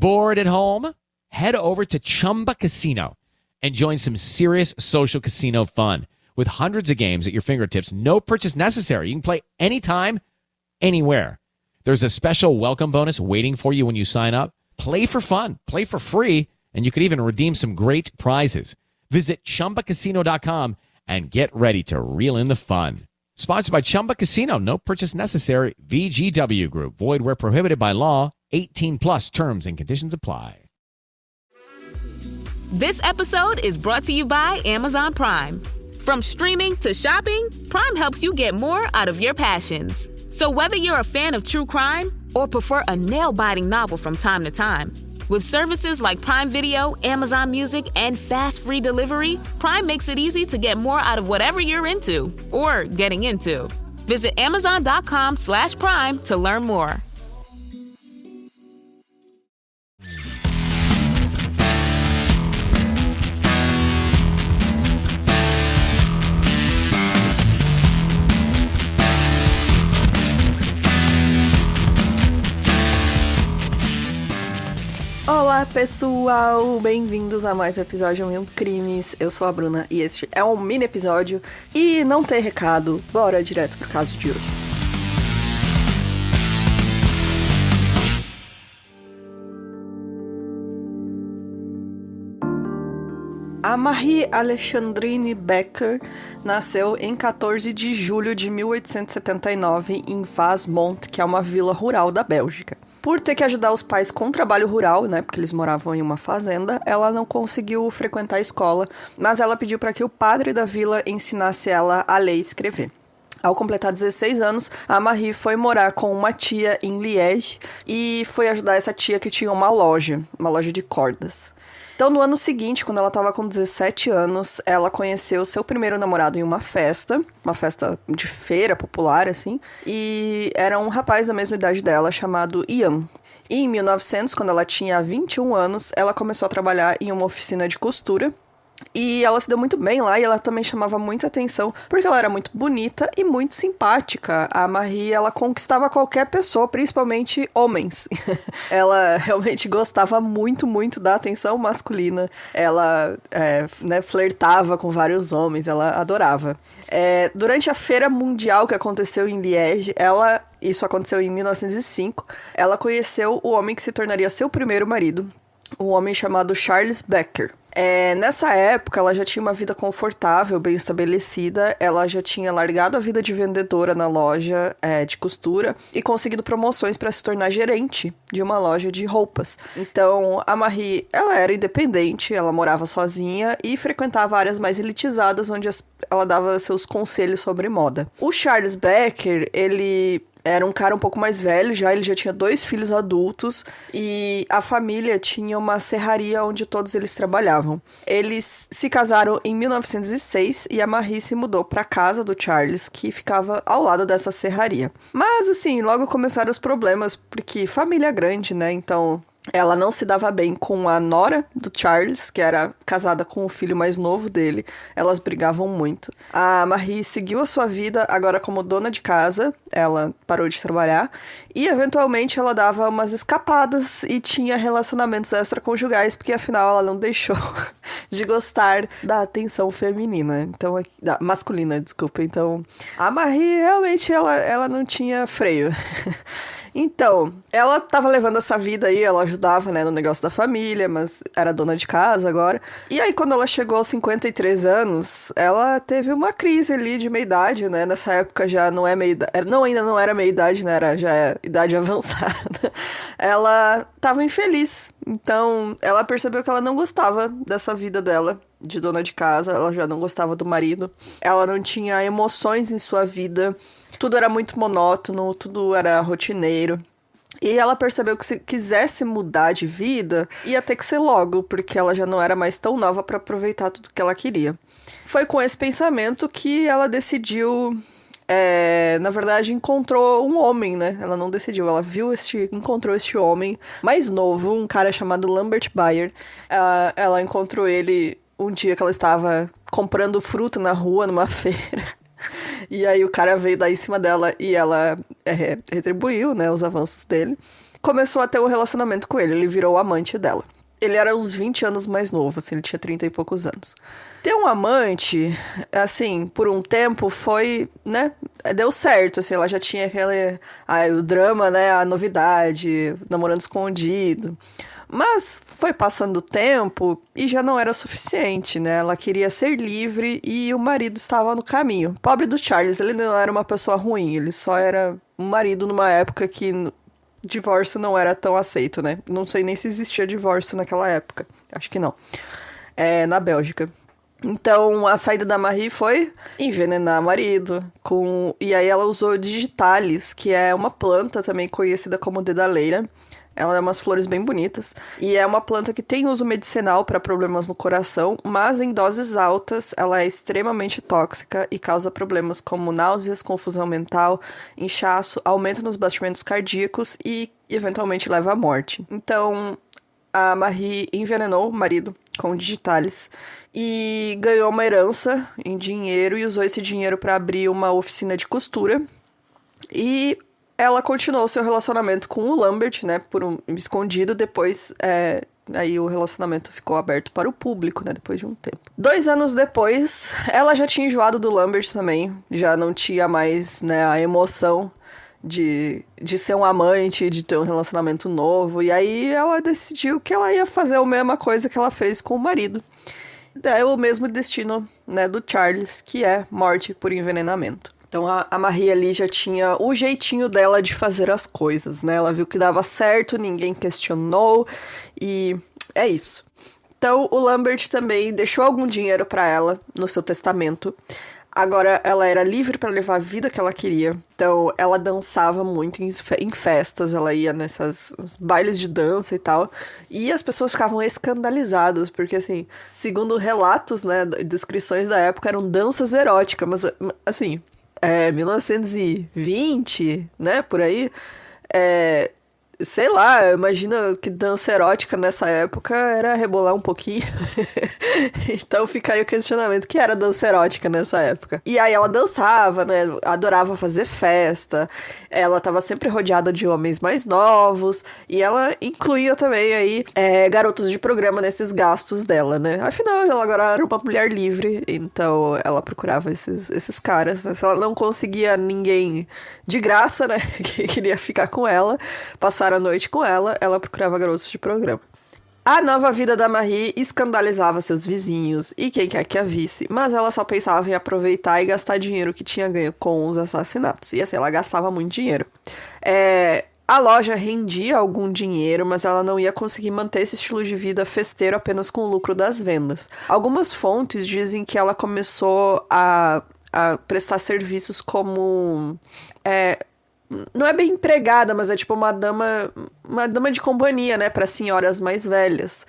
Bored at home? Head over to Chumba Casino and join some serious social casino fun. With hundreds of games at your fingertips, no purchase necessary. You can play anytime, anywhere. There's a special welcome bonus waiting for you when you sign up. Play for fun, play for free, and you could even redeem some great prizes. Visit ChumbaCasino.com and get ready to reel in the fun. Sponsored by Chumba Casino. No purchase necessary. VGW Group. Void where prohibited by law. 18 plus terms and conditions apply. This episode is brought to you by Amazon Prime. From streaming to shopping, Prime helps you get more out of your passions. So whether you're a fan of true crime or prefer a nail-biting novel from time to time, with services like Prime Video, Amazon Music, and fast free delivery, Prime makes it easy to get more out of whatever you're into or getting into. Visit Amazon.com/Prime to learn more. Olá pessoal, bem-vindos a mais um episódio de Mil Crimes. Eu sou a Bruna e este é um mini episódio e não tem recado, bora direto pro caso de hoje. A Marie Alexandrine Becker nasceu em 14 de julho de 1879 em Vaasmont, que é uma vila rural da Bélgica. Por ter que ajudar os pais com trabalho rural, né, porque eles moravam em uma fazenda, ela não conseguiu frequentar a escola, mas ela pediu para que o padre da vila ensinasse ela a ler e escrever. Ao completar 16 anos, a Marie foi morar com uma tia em Liège e foi ajudar essa tia que tinha uma loja de cordas. Então, no ano seguinte, quando ela estava com 17 anos, ela conheceu seu primeiro namorado em uma festa de feira popular, assim, e era um rapaz da mesma idade dela, chamado Ian. E em 1900, quando ela tinha 21 anos, ela começou a trabalhar em uma oficina de costura. E ela se deu muito bem lá e ela também chamava muita atenção porque ela era muito bonita e muito simpática. A Marie, ela conquistava qualquer pessoa, principalmente homens. Ela realmente gostava muito, muito da atenção masculina. Ela flertava com vários homens, ela adorava. Durante a Feira Mundial que aconteceu em Liège, isso aconteceu em 1905, ela conheceu o homem que se tornaria seu primeiro marido, um homem chamado Charles Becker. Nessa época, ela já tinha uma vida confortável, bem estabelecida, ela já tinha largado a vida de vendedora na loja de costura e conseguido promoções para se tornar gerente de uma loja de roupas. Então, a Marie, ela era independente, ela morava sozinha e frequentava áreas mais elitizadas, onde ela dava seus conselhos sobre moda. O Charles Becker, ele era um cara um pouco mais velho ele já tinha 2 filhos adultos e a família tinha uma serraria onde todos eles trabalhavam. Eles se casaram em 1906 e a Marie se mudou para a casa do Charles, que ficava ao lado dessa serraria. Mas, assim, logo começaram os problemas, porque família grande, né? Então, ela não se dava bem com a nora do Charles, que era casada com o filho mais novo dele. Elas brigavam muito. A Marie seguiu a sua vida agora como dona de casa. Ela parou de trabalhar. E, eventualmente, ela dava umas escapadas e tinha relacionamentos extraconjugais, porque, afinal, ela não deixou de gostar da atenção feminina. Então, masculina, desculpa. Então, a Marie, realmente, ela não tinha freio. Então, ela tava levando essa vida aí, ela ajudava, né, no negócio da família, mas era dona de casa agora. E aí, quando ela chegou aos 53 anos, ela teve uma crise ali de meia-idade, né? Nessa época já não é meia-idade, ainda não era meia-idade, né? Já é idade avançada. Ela tava infeliz. Então, ela percebeu que ela não gostava dessa vida dela de dona de casa, ela já não gostava do marido. Ela não tinha emoções em sua vida. Tudo era muito monótono, tudo era rotineiro. E ela percebeu que se quisesse mudar de vida, ia ter que ser logo, porque ela já não era mais tão nova para aproveitar tudo que ela queria. Foi com esse pensamento que ela decidiu... na verdade, encontrou um homem, né? Ela não decidiu, ela encontrou este homem mais novo, um cara chamado Lambert Bayer. Ela encontrou ele um dia que ela estava comprando fruta na rua, numa feira. E aí o cara veio dar em cima dela e ela retribuiu, né, os avanços dele. começou a ter um relacionamento com ele. Ele virou o amante dela. Ele era uns 20 anos mais novo, assim, ele tinha 30 e poucos anos. Ter um amante, assim, por um tempo foi, né, deu certo, assim, ela já tinha aquele, o drama, né, a novidade, namorando escondido. Mas foi passando o tempo e já não era suficiente, né, ela queria ser livre e o marido estava no caminho. Pobre do Charles, ele não era uma pessoa ruim, ele só era um marido numa época que divórcio não era tão aceito, né? Não sei nem se existia divórcio naquela época. Acho que não. Na Bélgica. Então, a saída da Marie foi envenenar o marido. E aí ela usou digitalis, que é uma planta também conhecida como dedaleira. Ela é umas flores bem bonitas. E é uma planta que tem uso medicinal para problemas no coração, mas em doses altas ela é extremamente tóxica e causa problemas como náuseas, confusão mental, inchaço, aumento nos batimentos cardíacos e eventualmente leva à morte. Então, a Marie envenenou o marido com digitalis e ganhou uma herança em dinheiro e usou esse dinheiro para abrir uma oficina de costura. E ela continuou seu relacionamento com o Lambert, né, por escondido. Depois, aí o relacionamento ficou aberto para o público, né, depois de um tempo. 2 anos depois, ela já tinha enjoado do Lambert também. Já não tinha mais, né, a emoção de ser um amante, de ter um relacionamento novo. E aí ela decidiu que ela ia fazer a mesma coisa que ela fez com o marido. É o mesmo destino, né, do Charles, que é morte por envenenamento. Então a Marie ali já tinha o jeitinho dela de fazer as coisas, né? Ela viu que dava certo, ninguém questionou e é isso. Então o Lambert também deixou algum dinheiro para ela no seu testamento. Agora ela era livre para levar a vida que ela queria. Então ela dançava muito em festas, ela ia nesses bailes de dança e tal. E as pessoas ficavam escandalizadas, porque assim, segundo relatos, né, descrições da época, eram danças eróticas, mas assim, 1920, né, por aí, sei lá, imagina que dança erótica nessa época era rebolar um pouquinho. Então fica aí o questionamento, que era dança erótica nessa época? E aí ela dançava, né, adorava fazer festa, ela tava sempre rodeada de homens mais novos, e ela incluía também aí garotos de programa nesses gastos dela, né? Afinal, ela agora era uma mulher livre, então ela procurava esses caras, né? Se ela não conseguia ninguém de graça, né, que queria ficar com ela, passar a noite com ela, ela procurava garotos de programa. A nova vida da Marie escandalizava seus vizinhos e quem quer que a visse, mas ela só pensava em aproveitar e gastar dinheiro que tinha ganho com os assassinatos. E assim, ela gastava muito dinheiro. A loja rendia algum dinheiro, mas ela não ia conseguir manter esse estilo de vida festeiro apenas com o lucro das vendas. Algumas fontes dizem que ela começou a prestar serviços como... não é bem empregada, mas é tipo uma dama de companhia, né, para senhoras mais velhas.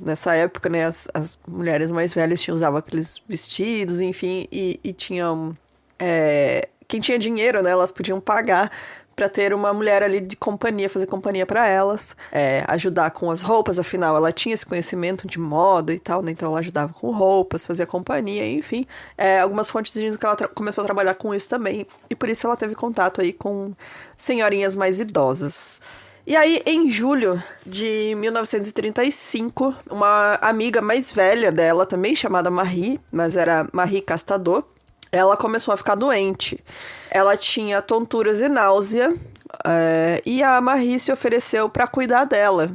Nessa época, né, as mulheres mais velhas usavam aqueles vestidos, enfim, e tinham... quem tinha dinheiro, né, elas podiam pagar para ter uma mulher ali de companhia, fazer companhia para elas, ajudar com as roupas, afinal ela tinha esse conhecimento de moda e tal, né? Então ela ajudava com roupas, fazia companhia, enfim. Algumas fontes dizem que ela começou a trabalhar com isso também, e por isso ela teve contato aí com senhorinhas mais idosas. E aí, em julho de 1935, uma amiga mais velha dela, também chamada Marie, mas era Marie Castador, ela começou a ficar doente. Ela tinha tonturas e náusea, e a Marie se ofereceu para cuidar dela.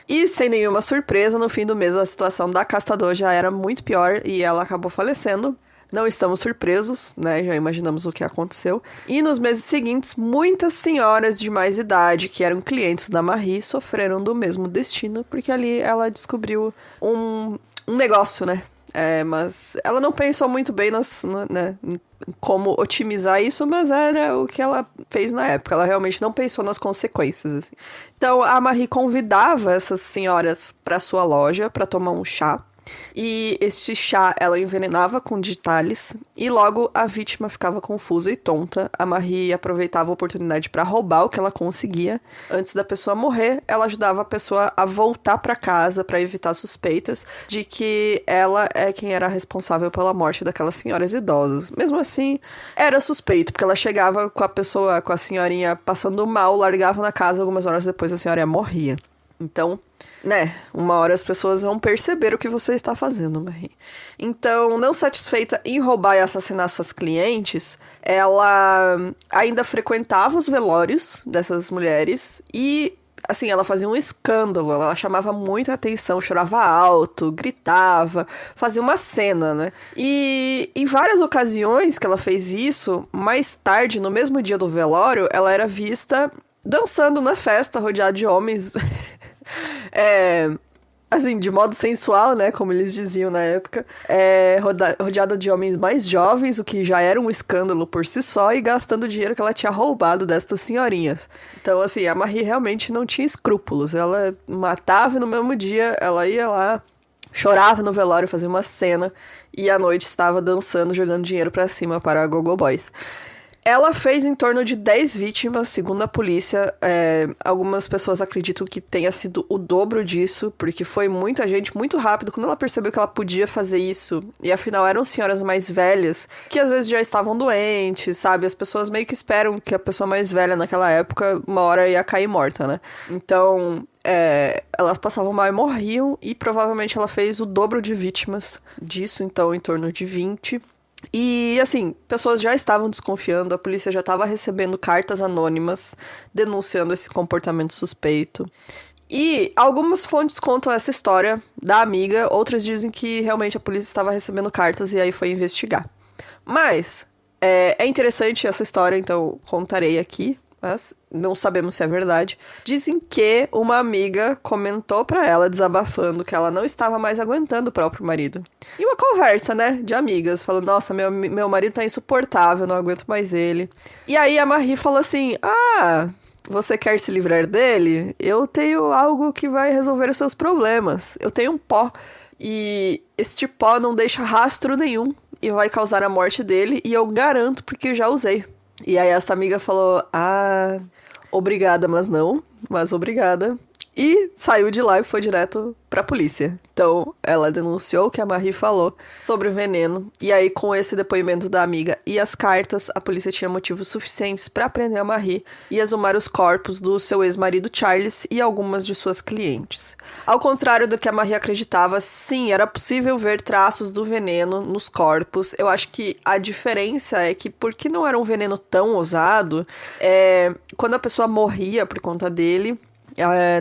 E sem nenhuma surpresa, no fim do mês a situação da Castador já era muito pior e ela acabou falecendo. Não estamos surpresos, né? Já imaginamos o que aconteceu. E nos meses seguintes, muitas senhoras de mais idade que eram clientes da Marie sofreram do mesmo destino, porque ali ela descobriu um negócio, né? Mas ela não pensou muito bem em como otimizar isso, mas era o que ela fez na época. Ela realmente não pensou nas consequências, assim. Então, a Marie convidava essas senhoras para sua loja para tomar um chá. E esse chá ela envenenava com digitalis e logo a vítima ficava confusa e tonta. A Marie aproveitava a oportunidade para roubar o que ela conseguia. Antes da pessoa morrer, ela ajudava a pessoa a voltar para casa para evitar suspeitas de que ela é quem era responsável pela morte daquelas senhoras idosas. Mesmo assim, era suspeito, porque ela chegava com a pessoa, com a senhorinha passando mal, largava na casa, algumas horas depois a senhorinha morria. Então, né, uma hora as pessoas vão perceber o que você está fazendo, Marie. Então, não satisfeita em roubar e assassinar suas clientes, ela ainda frequentava os velórios dessas mulheres e, assim, ela fazia um escândalo, ela chamava muita atenção, chorava alto, gritava, fazia uma cena, né? E em várias ocasiões que ela fez isso, mais tarde, no mesmo dia do velório, ela era vista dançando na festa, rodeada de homens... assim, de modo sensual, né, como eles diziam na época, rodeada de homens mais jovens, o que já era um escândalo por si só, e gastando o dinheiro que ela tinha roubado destas senhorinhas. Então, assim, a Marie realmente não tinha escrúpulos, ela matava e no mesmo dia ela ia lá, chorava no velório, fazia uma cena, e à noite estava dançando, jogando dinheiro pra cima para a Go-Go Boys. Ela fez em torno de 10 vítimas, segundo a polícia. Algumas pessoas acreditam que tenha sido o dobro disso, porque foi muita gente, muito rápido. Quando ela percebeu que ela podia fazer isso, e afinal eram senhoras mais velhas, que às vezes já estavam doentes, sabe? As pessoas meio que esperam que a pessoa mais velha naquela época, uma hora ia cair morta, né? Então... elas passavam mal e morriam, e provavelmente ela fez o dobro de vítimas disso, então em torno de 20. E, assim, pessoas já estavam desconfiando, a polícia já estava recebendo cartas anônimas denunciando esse comportamento suspeito. E algumas fontes contam essa história da amiga, outras dizem que realmente a polícia estava recebendo cartas e aí foi investigar. Mas é interessante essa história, então contarei aqui, mas não sabemos se é verdade. Dizem que uma amiga comentou pra ela, desabafando, que ela não estava mais aguentando o próprio marido. E uma conversa, né, de amigas, falando, nossa, meu marido tá insuportável, não aguento mais ele. E aí a Marie falou assim, você quer se livrar dele? Eu tenho algo que vai resolver os seus problemas. Eu tenho um pó. E este pó não deixa rastro nenhum e vai causar a morte dele, e eu garanto porque eu já usei. E aí essa amiga falou, obrigada, mas obrigada. E saiu de lá e foi direto pra polícia. Então, ela denunciou o que a Marie falou sobre o veneno. E aí, com esse depoimento da amiga e as cartas, a polícia tinha motivos suficientes pra prender a Marie e exumar os corpos do seu ex-marido Charles e algumas de suas clientes. Ao contrário do que a Marie acreditava, sim, era possível ver traços do veneno nos corpos. Eu acho que a diferença é que, porque não era um veneno tão ousado, quando a pessoa morria por conta dele...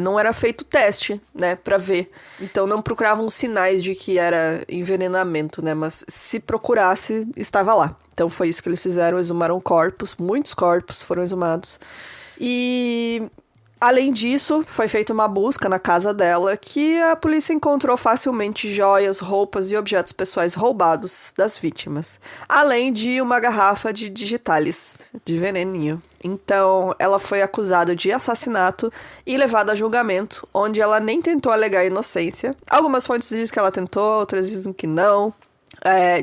não era feito teste, né, pra ver. Então não procuravam sinais de que era envenenamento, né, mas se procurasse, estava lá. Então foi isso que eles fizeram, exumaram corpos, muitos corpos foram exumados. E... além disso, foi feita uma busca na casa dela, que a polícia encontrou facilmente joias, roupas e objetos pessoais roubados das vítimas. Além de uma garrafa de digitalis, de veneninho. Então, ela foi acusada de assassinato e levada a julgamento, onde ela nem tentou alegar inocência. Algumas fontes dizem que ela tentou, outras dizem que não.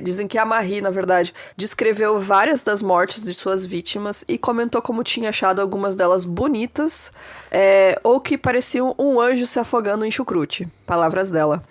Dizem que a Marie, na verdade, descreveu várias das mortes de suas vítimas e comentou como tinha achado algumas delas bonitas, ou que pareciam um anjo se afogando em chucrute. Palavras dela.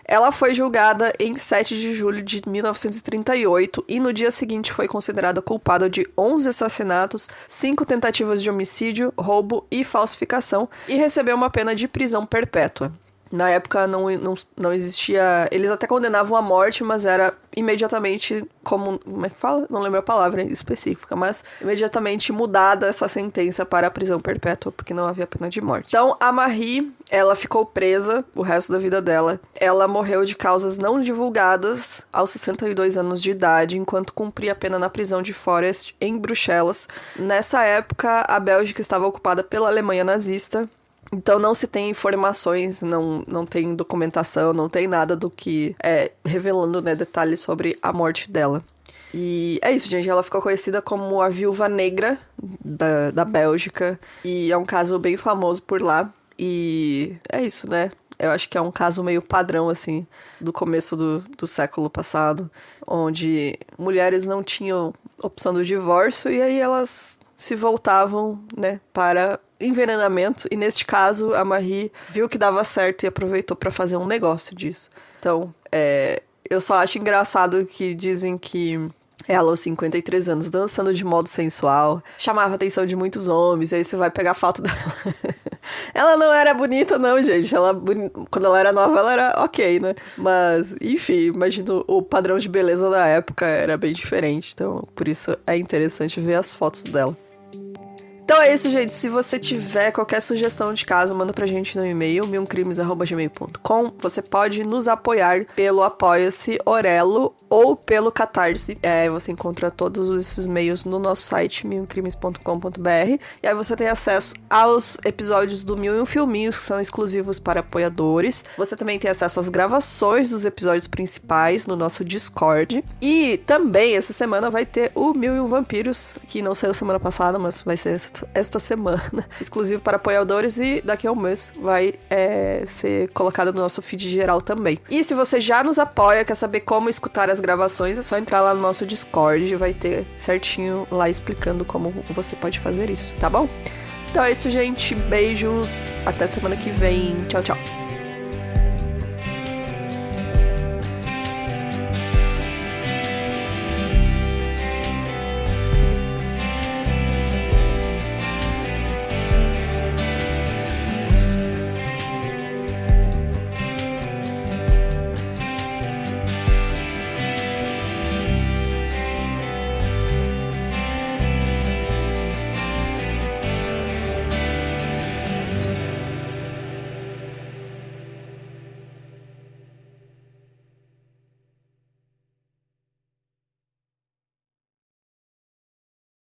Ela foi julgada em 7 de julho de 1938 e no dia seguinte foi considerada culpada de 11 assassinatos, 5 tentativas de homicídio, roubo e falsificação e recebeu uma pena de prisão perpétua. Na época não existia... Eles até condenavam a morte, mas era imediatamente... Como é que fala? Não lembro a palavra específica, mas imediatamente mudada essa sentença para a prisão perpétua, porque não havia pena de morte. Então, a Marie, ela ficou presa o resto da vida dela. Ela morreu de causas não divulgadas aos 62 anos de idade, enquanto cumpria a pena na prisão de Forest, em Bruxelas. Nessa época, a Bélgica estava ocupada pela Alemanha nazista. Então não se tem informações, não tem documentação, não tem nada do que revelando, né, detalhes sobre a morte dela. E é isso, gente. Ela ficou conhecida como a Viúva Negra da Bélgica. E é um caso bem famoso por lá. E é isso, né? Eu acho que é um caso meio padrão, assim, do começo do século passado, onde mulheres não tinham opção do divórcio e aí elas se voltavam, né, para envenenamento. E neste caso, a Marie viu que dava certo e aproveitou para fazer um negócio disso. Então, eu só acho engraçado que dizem que ela, aos 53 anos, dançando de modo sensual, chamava a atenção de muitos homens, aí você vai pegar a foto dela. Ela não era bonita, não, gente. Quando ela era nova, ela era ok, né? Mas, enfim, imagino o padrão de beleza da época era bem diferente. Então, por isso é interessante ver as fotos dela. Então é isso, gente. Se você tiver qualquer sugestão de caso, manda pra gente no e-mail, milcrimes@gmail.com. Você pode nos apoiar pelo Apoia-se, Orelo ou pelo Catarse. Você encontra todos esses meios no nosso site, milcrimes.com.br. E aí você tem acesso aos episódios do Mil e Um Filminhos, que são exclusivos para apoiadores. Você também tem acesso às gravações dos episódios principais no nosso Discord. E também, essa semana, vai ter o Mil e Um Vampiros, que não saiu semana passada, mas vai ser esta semana, exclusivo para apoiadores, e daqui a um mês vai ser colocado no nosso feed geral também. E se você já nos apoia, quer saber como escutar as gravações, é só entrar lá no nosso Discord, vai ter certinho lá explicando como você pode fazer isso, tá bom? Então é isso, gente, beijos, até semana que vem, tchau, tchau.